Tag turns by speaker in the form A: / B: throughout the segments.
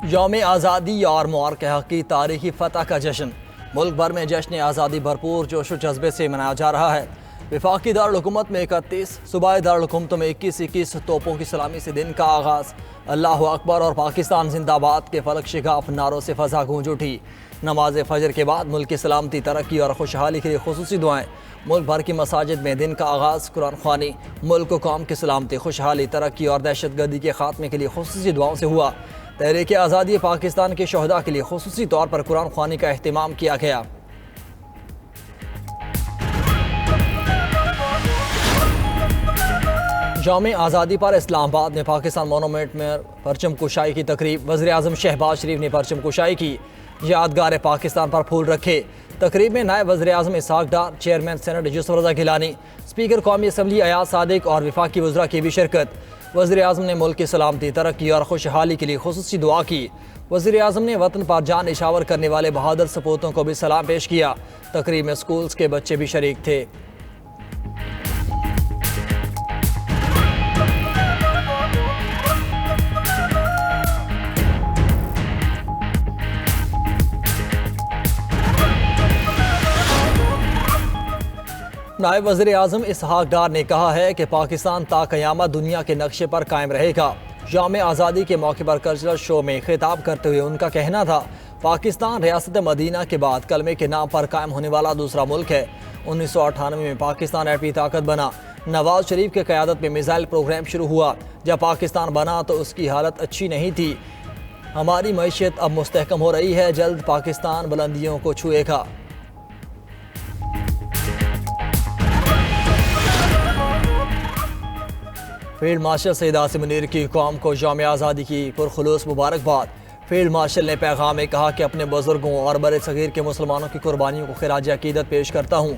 A: یوم آزادی اور مبارکہ حق کی تاریخی فتح کا جشن ملک بھر میں جشن آزادی بھرپور جوش و جذبے سے منایا جا رہا ہے۔ وفاقی دارالحکومت میں 31، صوبائی دارالحکومتوں میں 21 توپوں کی سلامی سے دن کا آغاز۔ اللہ اکبر اور پاکستان زندہ باد کے فلک شگاف نعروں سے فضا گونج اٹھی۔ نماز فجر کے بعد ملک کی سلامتی، ترقی اور خوشحالی کے لیے خصوصی دعائیں۔ ملک بھر کی مساجد میں دن کا آغاز، قرآن خوانی، ملک و قوم کی سلامتی، خوشحالی، ترقی اور دہشت گردی کے خاتمے کے لیے خصوصی دعاؤں سے ہوا۔ تحریک آزادی پاکستان کے شہداء کے لیے خصوصی طور پر قرآن خوانی کا اہتمام کیا گیا۔ یوم آزادی پر اسلام آباد میں پاکستان مونومنٹ میں پرچم کشائی کی تقریب۔ وزیر اعظم شہباز شریف نے پرچم کشائی کی، یادگار پاکستان پر پھول رکھے۔ تقریب میں نائب وزیر اعظم اسحاق ڈار، چیئرمین سینٹ یوسف رضا گیلانی، اسپیکر قومی اسمبلی ایاز صادق اور وفاقی وزراء کی بھی شرکت۔ وزیر اعظم نے ملک کی سلامتی، ترقی اور خوشحالی کے لیے خصوصی دعا کی۔ وزیر اعظم نے وطن پر جان نشاور کرنے والے بہادر سپوتوں کو بھی سلام پیش کیا۔ تقریب میں سکولز کے بچے بھی شریک تھے۔ نائب وزیر اعظم اسحاق ڈار نے کہا ہے کہ پاکستان تا قیامت دنیا کے نقشے پر قائم رہے گا۔ یوم آزادی کے موقع پر کلچرل شو میں خطاب کرتے ہوئے ان کا کہنا تھا، پاکستان ریاست مدینہ کے بعد کلمے کے نام پر قائم ہونے والا دوسرا ملک ہے۔ 1998 میں پاکستان ایٹمی طاقت بنا۔ نواز شریف کی قیادت میں میزائل پروگرام شروع ہوا۔ جب پاکستان بنا تو اس کی حالت اچھی نہیں تھی۔ ہماری معیشت اب مستحکم ہو رہی ہے، جلد پاکستان بلندیوں کو چھوئے گا۔ فیلڈ مارشل سید عاصم منیر کی قوم کو یوم آزادی کی پرخلوص مبارکباد۔ فیلڈ مارشل نے پیغام میں کہا کہ اپنے بزرگوں اور بر صغیر کے مسلمانوں کی قربانیوں کو خراج عقیدت پیش کرتا ہوں۔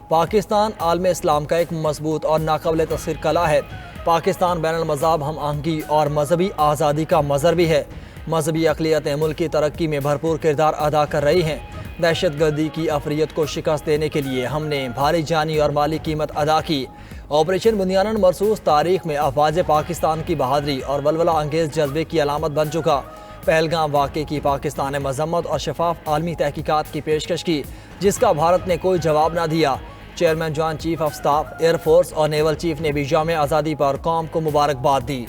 A: پاکستان عالم اسلام کا ایک مضبوط اور ناقابل تسخیر قلعہ ہے۔ پاکستان بین المذاہب ہم آہنگی اور مذہبی آزادی کا مظہر بھی ہے۔ مذہبی اقلیتیں ملک کی ترقی میں بھرپور کردار ادا کر رہی ہیں۔ دہشت گردی کی افریت کو شکست دینے کے لیے ہم نے بھاری جانی اور مالی قیمت ادا کی۔ آپریشن بنیادن مرصوص تاریخ میں افواج پاکستان کی بہادری اور ولولہ انگیز جذبے کی علامت بن چکا۔ پہلگام واقعے کی پاکستان نے مذمت اور شفاف عالمی تحقیقات کی پیشکش کی، جس کا بھارت نے کوئی جواب نہ دیا۔ Chairman joint chief of staff, air force اور نیول چیف نے بھی یوم آزادی پر قوم کو مبارکباد دی۔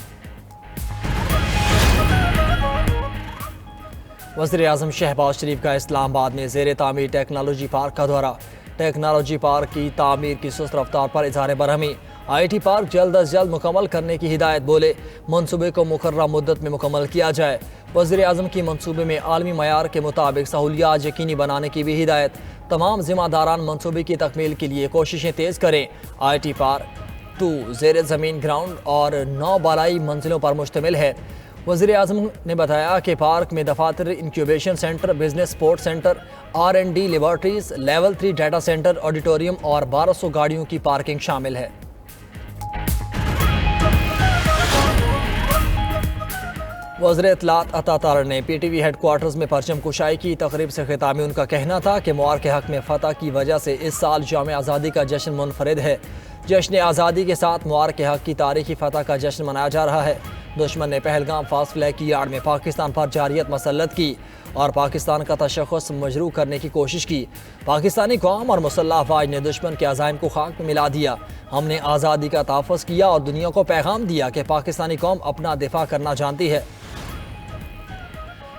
A: وزیر اعظم شہباز شریف کا اسلام آباد میں زیر تعمیر ٹیکنالوجی پارک کا دورہ۔ ٹیکنالوجی پارک کی تعمیر کی سست رفتار پر اظہار برہمی۔ آئی ٹی پارک جلد از جلد مکمل کرنے کی ہدایت، بولے منصوبے کو مقررہ مدت میں مکمل کیا جائے۔ وزیر اعظم کی منصوبے میں عالمی معیار کے مطابق سہولیات یقینی بنانے کی بھی ہدایت۔ تمام ذمہ داران منصوبے کی تکمیل کے لیے کوششیں تیز کریں۔ آئی ٹی پارک 2 زیر زمین گراؤنڈ اور 9 بالائی منزلوں پر مشتمل ہے۔ وزیر اعظم نے بتایا کہ پارک میں دفاتر، incubation centre, business support centre, R&D laboratories, level 3 data centre, auditorium اور 1200 گاڑیوں کی پارکنگ شامل ہے۔ وزیر اطلاعات عطا طاہر نے P T V headquarters میں پرچم کشائی کی تقریب سے خطاب میں ان کا کہنا تھا کہ مبارکہ حق میں فتح کی وجہ سے اس سال یوم آزادی کا جشن منفرد ہے۔ جشن آزادی کے ساتھ مبارکہ حق کی تاریخی فتح کا جشن منایا جا رہا ہے۔ دشمن نے پہلگام فاسٹ فلیگ کی آڑ میں پاکستان پر جارحیت مسلط کی اور پاکستان کا تشخص مجروح کرنے کی کوشش کی۔ پاکستانی قوم اور مسلح افواج نے دشمن کے عزائم کو خاک میں ملا دیا۔ ہم نے آزادی کا تحفظ کیا اور دنیا کو پیغام دیا کہ پاکستانی قوم اپنا دفاع کرنا جانتی ہے۔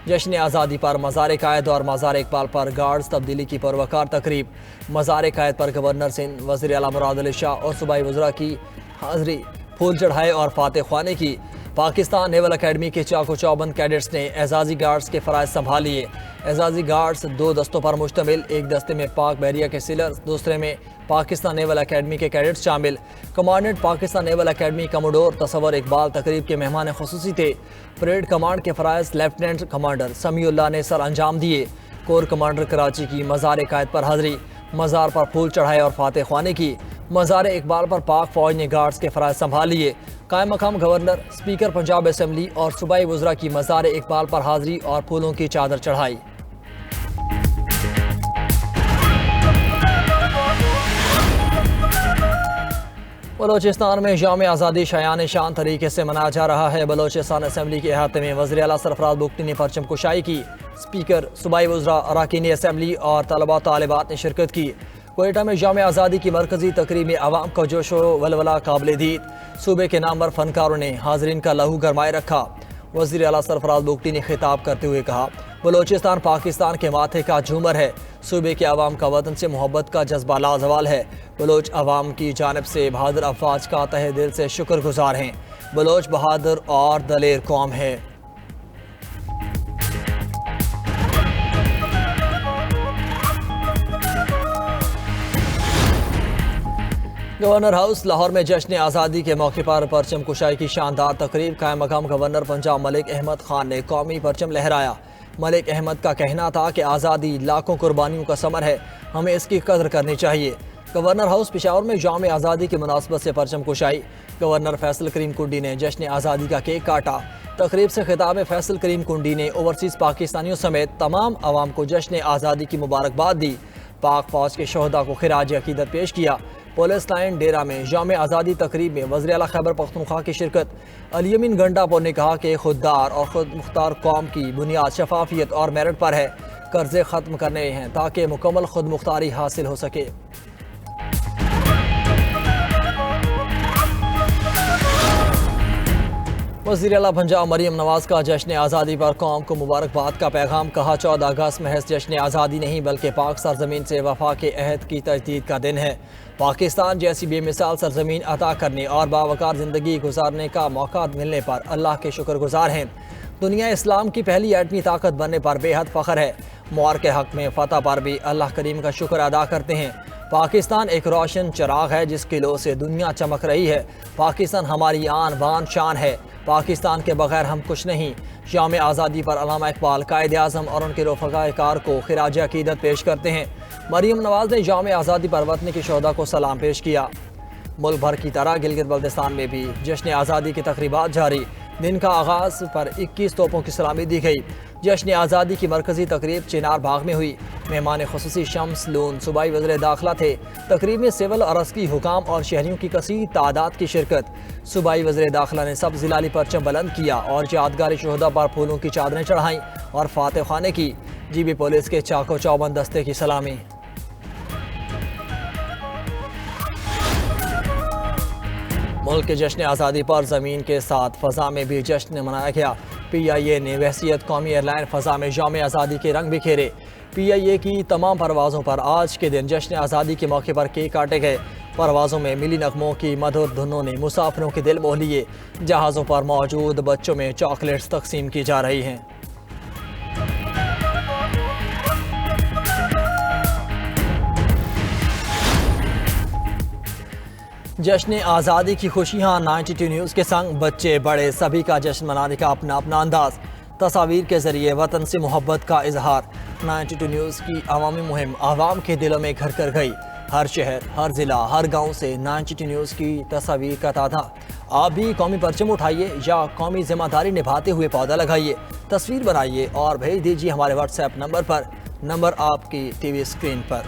A: جشن آزادی پر مزار قائد اور مزار اقبال پر گارڈز تبدیلی کی پروقار تقریب۔ مزار قائد پر گورنر سندھ، وزیر اعلیٰ مراد علی شاہ اور صوبائی وزراء کی حاضری، پھول چڑھائے اور فاتح خوانی کی۔ پاکستان نیول اکیڈمی کے چاق و چوبند کیڈٹس نے اعزازی گارڈز کے فرائض سنبھال لیے۔ اعزازی گارڈز 2 دستوں پر مشتمل، ایک دستے میں پاک بحریہ کے سیلرز، دوسرے میں پاکستان نیول اکیڈمی کے کیڈٹس شامل۔ کمانڈنٹ پاکستان نیول اکیڈمی کموڈور تصور اقبال تقریب کے مہمان خصوصی تھے۔ پریڈ کمانڈ کے فرائض لیفٹیننٹ کمانڈر سمیع اللہ نے سر انجام دیے۔ کور کمانڈر کراچی کی مزار قائد پر حاضری، مزار پر پھول چڑھائے اور فاتح خوانی کی۔ مزار اقبال پر پاک فوج نے گارڈز کے فرائض سنبھال لیے۔ قائم مقام گورنر، اسپیکر پنجاب اسمبلی اور صوبائی وزراء کی مزار اقبال پر حاضری اور پھولوں کی چادر چڑھائی۔ بلوچستان میں یوم آزادی شایان شان طریقے سے منایا جا رہا ہے۔ بلوچستان اسمبلی کے احاطے میں وزیر اعلیٰ سرفراز بگٹی نے پرچم کشائی کی۔ اسپیکر، صوبائی وزراء، اراکین اسمبلی اور طلباء طالبات نے شرکت کی۔ کوئٹہ میں یوم آزادی کی مرکزی تقریب میں عوام کا جوش و ولولہ قابل دید۔ صوبے کے نامور فنکاروں نے حاضرین کا لہو گرمائے رکھا۔ وزیر اعلیٰ سرفراز بگٹی نے خطاب کرتے ہوئے کہا، بلوچستان پاکستان کے ماتھے کا جھومر ہے۔ صوبے کے عوام کا وطن سے محبت کا جذبہ لازوال ہے۔ بلوچ عوام کی جانب سے بہادر افواج کا تہہ دل سے شکر گزار ہیں۔ بلوچ بہادر اور دلیر قوم ہے۔ گورنر ہاؤس لاہور میں جشن آزادی کے موقع پر پرچم کشائی کی شاندار تقریب۔ قائم مقام گورنر پنجاب ملک احمد خان نے قومی پرچم لہرایا۔ ملک احمد کا کہنا تھا کہ آزادی لاکھوں قربانیوں کا ثمر ہے، ہمیں اس کی قدر کرنی چاہیے۔ گورنر ہاؤس پشاور میں یوم آزادی کی مناسبت سے پرچم کشائی۔ گورنر فیصل کریم کنڈی نے جشن آزادی کا کیک کاٹا۔ تقریب سے خطاب میں فیصل کریم کنڈی نے اوورسیز پاکستانیوں سمیت تمام عوام کو جشن آزادی کی مبارکباد دی۔ پاک فوج کے شہداء کو خراج عقیدت پیش کیا۔ پولیس لائن ڈیرہ میں یوم آزادی تقریب میں وزیر اعلیٰ خیبر پختونخوا کی شرکت۔ الیمین گنڈا پور نے کہا کہ خوددار اور خود مختار قوم کی بنیاد شفافیت اور میرٹ پر ہے۔ قرضے ختم کرنے ہیں تاکہ مکمل خود مختاری حاصل ہو سکے۔ وزیر اعلیٰ پنجاب مریم نواز کا جشن آزادی پر قوم کو مبارکباد کا پیغام۔ کہا 14 اگست محض جشن آزادی نہیں بلکہ پاک سرزمین سے وفا کے عہد کی تجدید کا دن ہے۔ پاکستان جیسی بے مثال سرزمین عطا کرنے اور باوقار زندگی گزارنے کا موقع ملنے پر اللہ کے شکر گزار ہیں۔ دنیا اسلام کی پہلی ایٹمی طاقت بننے پر بے حد فخر ہے۔ مور کے حق میں فتح پر بھی اللہ کریم کا شکر ادا کرتے ہیں۔ پاکستان ایک روشن چراغ ہے جس کی لو سے دنیا چمک رہی ہے۔ پاکستان ہماری آن بان شان ہے۔ پاکستان کے بغیر ہم کچھ نہیں۔ یوم آزادی پر علامہ اقبال، قائد اعظم اور ان کے رفقائے کار کو خراج عقیدت پیش کرتے ہیں۔ مریم نواز نے یوم آزادی پر وطن کے شہداء کو سلام پیش کیا۔ ملک بھر کی طرح گلگت بلتستان میں بھی جشن آزادی کی تقریبات جاری۔ دن کا آغاز پر 21 توپوں کی سلامی دی گئی۔ جشن آزادی کی مرکزی تقریب چنار باغ میں ہوئی۔ مہمان خصوصی شمس لون صوبائی وزیر داخلہ تھے۔ تقریب میں سول اور عسکری حکام اور شہریوں کی کثیر تعداد کی شرکت۔ صوبائی وزیر داخلہ نے سبز ہلالی پرچم بلند کیا اور یادگاری شہداء پر پھولوں کی چادریں چڑھائیں اور فاتح خوانے کی۔ جی بی پولیس کے چاقو چوبند دستے کی سلامی۔ ملک کے جشن آزادی پر زمین کے ساتھ فضا میں بھی جشن منایا گیا۔ پی آئی اے نے بحیثیت قومی ایئر لائن فضا میں یوم آزادی کے رنگ بکھیرے۔ پی آئی اے کی تمام پروازوں پر آج کے دن جشن آزادی کے موقع پر کیک کاٹے گئے۔ پروازوں میں ملی نغموں کی مدھر دھنوں نے مسافروں کے دل موہ لیے۔ جہازوں پر موجود بچوں میں چاکلیٹس تقسیم کی جا رہی ہیں۔ جشن آزادی کی خوشیاں 92 نیوز کے سنگ بچے بڑے سبھی کا جشن منانے کا اپنا اپنا انداز۔ تصاویر کے ذریعے وطن سے محبت کا اظہار۔ 92 نیوز کی عوامی مہم عوام کے دلوں میں گھر کر گئی۔ ہر شہر، ہر ضلع، ہر گاؤں سے 92 نیوز کی تصاویر کا تعداد۔ آپ بھی قومی پرچم اٹھائیے یا قومی ذمہ داری نبھاتے ہوئے پودا لگائیے، تصویر بنائیے اور بھیج دیجیے ہمارے واٹس ایپ نمبر پر۔ نمبر آپ کی ٹی وی اسکرین پر۔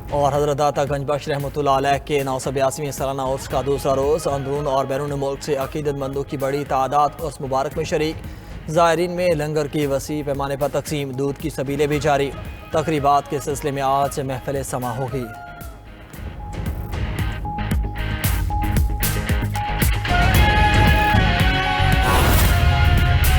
A: اور حضرت داتا گنج بخش رحمۃ اللہ علیہ کے 982ویں سالانہ عرس کا دوسرا روز اندرون اور بیرون ملک سے عقیدت مندوں کی بڑی تعداد عرس مبارک میں شریک۔ زائرین میں لنگر کی وسیع پیمانے پر تقسیم، دودھ کی سبیلیں بھی جاری۔ تقریبات کے سلسلے میں آج محفل سما ہوگی۔